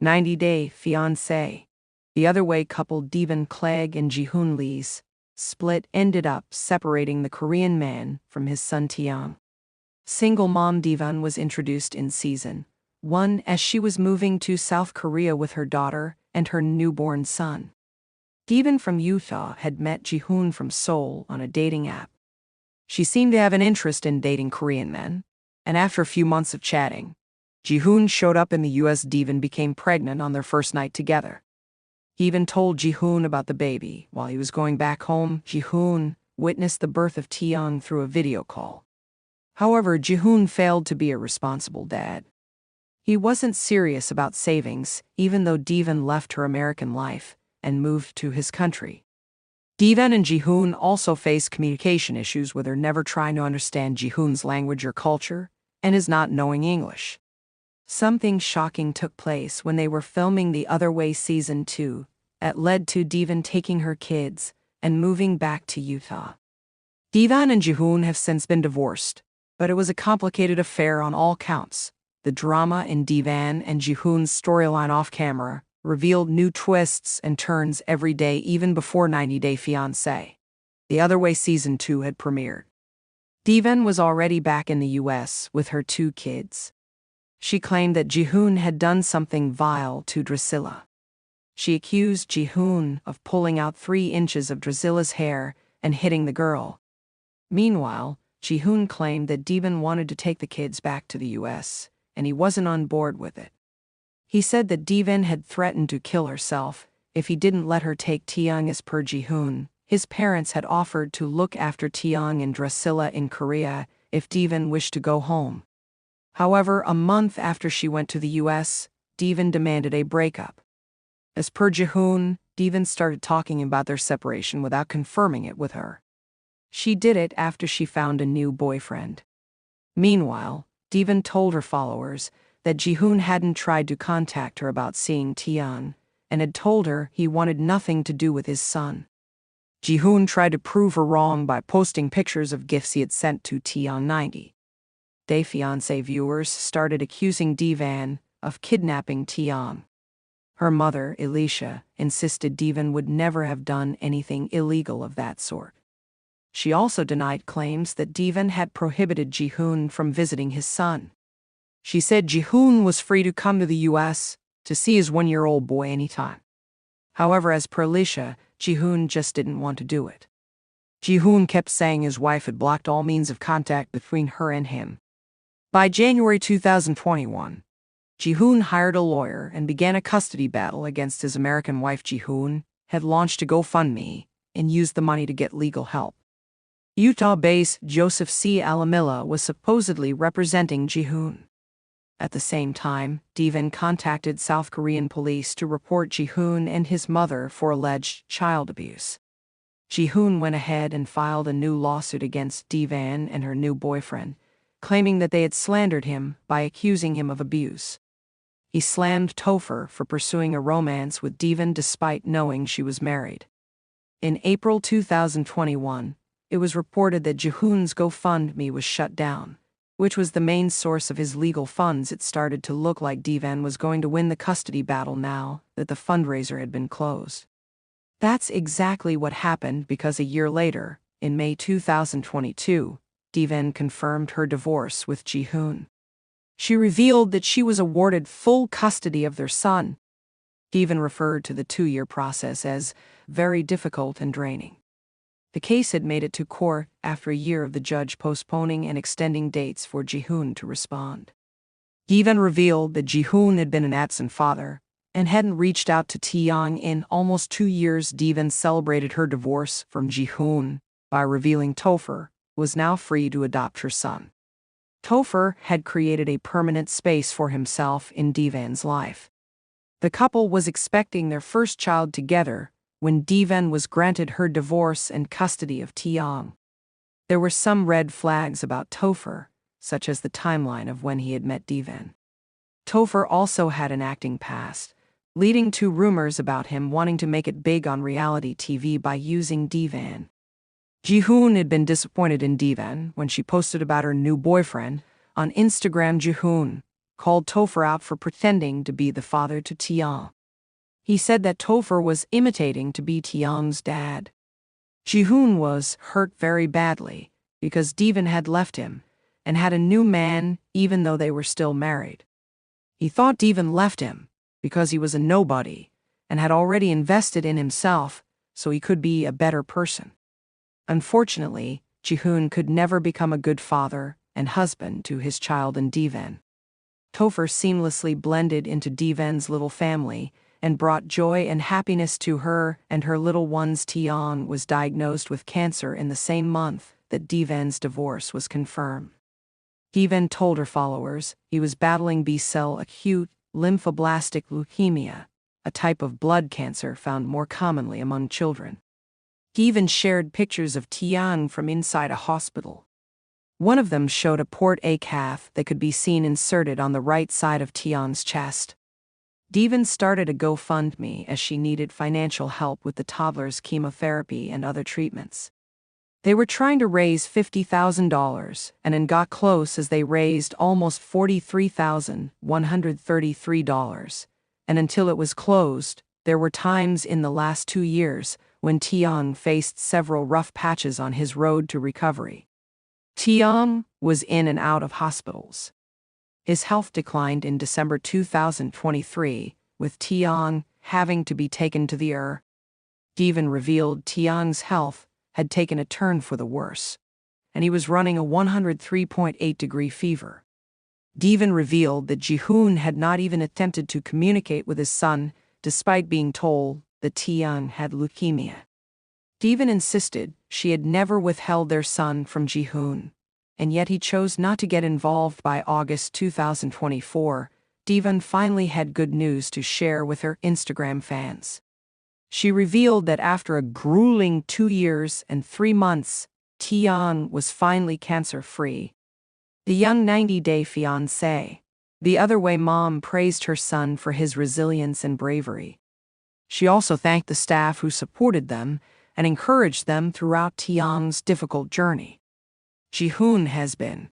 90-Day Fiancé. The other way couple Deavan Clegg and Jihoon Lee's split ended up separating the Korean man from his son Taeyang. Single mom Deavan was introduced in Season 1 as she was moving to South Korea with her daughter and her newborn son. Deavan from Utah had met Jihoon from Seoul on a dating app. She seemed to have an interest in dating Korean men, and after a few months of chatting, Jihoon showed up in the US. Deavan became pregnant on their first night together. He even told Jihoon about the baby. While he was going back home, Jihoon witnessed the birth of Taeyang through a video call. However, Jihoon failed to be a responsible dad. He wasn't serious about savings, even though Deavan left her American life and moved to his country. Deavan and Jihoon also faced communication issues with her never trying to understand Jihoon's language or culture and his not knowing English. Something shocking took place when they were filming The Other Way Season 2 that led to Deavan taking her kids and moving back to Utah. Deavan and Jihoon have since been divorced, but it was a complicated affair on all counts. The drama in Deavan and Jihoon's storyline off-camera revealed new twists and turns every day even before 90-Day Fiancé. The Other Way Season 2 had premiered. Deavan was already back in the US with her 2 kids. She claimed that Jihoon had done something vile to Drusilla. She accused Jihoon of pulling out 3 inches of Drusilla's hair and hitting the girl. Meanwhile, Jihoon claimed that Deavan wanted to take the kids back to the US, and he wasn't on board with it. He said that Deavan had threatened to kill herself if he didn't let her take Taeyang. As per Jihoon, his parents had offered to look after Taeyang and Drusilla in Korea if Deavan wished to go home. However, a month after she went to the US, Deavan demanded a breakup. As per Jihoon, Deavan started talking about their separation without confirming it with her. She did it after she found a new boyfriend. Meanwhile, Deavan told her followers that Jihoon hadn't tried to contact her about seeing Taeyang and had told her he wanted nothing to do with his son. Jihoon tried to prove her wrong by posting pictures of gifts he had sent to Taeyang. 90-Day Fiancé viewers started accusing Deavan of kidnapping Taeyang. Her mother, Alicia, insisted Deavan would never have done anything illegal of that sort. She also denied claims that Deavan had prohibited Jihoon from visiting his son. She said Jihoon was free to come to the US to see his 1-year-old boy anytime. However, as per Alicia, Jihoon just didn't want to do it. Jihoon kept saying his wife had blocked all means of contact between her and him. By January 2021, Jihoon hired a lawyer and began a custody battle against his American wife. Jihoon had launched a GoFundMe and used the money to get legal help. Utah-based Joseph C. Alamilla was supposedly representing Jihoon. At the same time, Deavan contacted South Korean police to report Jihoon and his mother for alleged child abuse. Jihoon went ahead and filed a new lawsuit against Deavan and her new boyfriend, claiming that they had slandered him by accusing him of abuse. He slammed Topher for pursuing a romance with Deavan despite knowing she was married. In April 2021, it was reported that Jihoon's GoFundMe was shut down, which was the main source of his legal funds. It started to look like Deavan was going to win the custody battle now that the fundraiser had been closed. That's exactly what happened, because a year later, in May 2022, Deavan confirmed her divorce with Jihoon. She revealed that she was awarded full custody of their son. Deavan referred to the 2-year process as very difficult and draining. The case had made it to court after a year of the judge postponing and extending dates for Jihoon to respond. Deavan revealed that Jihoon had been an absent father and hadn't reached out to Taeyang in almost 2 years. Deavan celebrated her divorce from Jihoon by revealing Topher was now free to adopt her son. Topher had created a permanent space for himself in Deavan's life. The couple was expecting their first child together when Deavan was granted her divorce and custody of Taeyang. There were some red flags about Topher, such as the timeline of when he had met Deavan. Topher also had an acting past, leading to rumors about him wanting to make it big on reality TV by using Deavan. Jihoon had been disappointed in Deavan when she posted about her new boyfriend on Instagram. Jihoon called Topher out for pretending to be the father to Taeyang. He said that Topher was imitating to be Taeyang's dad. Jihoon was hurt very badly because Deavan had left him and had a new man even though they were still married. He thought Deavan left him because he was a nobody and had already invested in himself so he could be a better person. Unfortunately, Jihoon could never become a good father and husband to his child and Deavan. Topher seamlessly blended into Deavan's little family and brought joy and happiness to her and her little ones. Taeyang was diagnosed with cancer in the same month that Deavan's divorce was confirmed. Deavan told her followers he was battling B-cell acute lymphoblastic leukemia, a type of blood cancer found more commonly among children. He even shared pictures of Taeyang from inside a hospital. One of them showed a port A calf that could be seen inserted on the right side of Taeyang's chest. Deavan started a GoFundMe as she needed financial help with the toddler's chemotherapy and other treatments. They were trying to raise $50,000 and got close as they raised almost $43,133. And until it was closed, there were times in the last 2 years when Taeyang faced several rough patches on his road to recovery. Taeyang was in and out of hospitals. His health declined in December 2023, with Taeyang having to be taken to the ER. Deavan revealed Taeyang's health had taken a turn for the worse, and he was running a 103.8-degree fever. Deavan revealed that Jihoon had not even attempted to communicate with his son, despite being told that Taeyang had leukemia. Deavan insisted she had never withheld their son from Jihoon, and yet he chose not to get involved. By August 2024, Deavan finally had good news to share with her Instagram fans. She revealed that after a grueling 2 years and 3 months, Taeyang was finally cancer-free. The young 90-day fiancé. The other way mom praised her son for his resilience and bravery. She also thanked the staff who supported them and encouraged them throughout Taeyang's difficult journey. Jihoon has been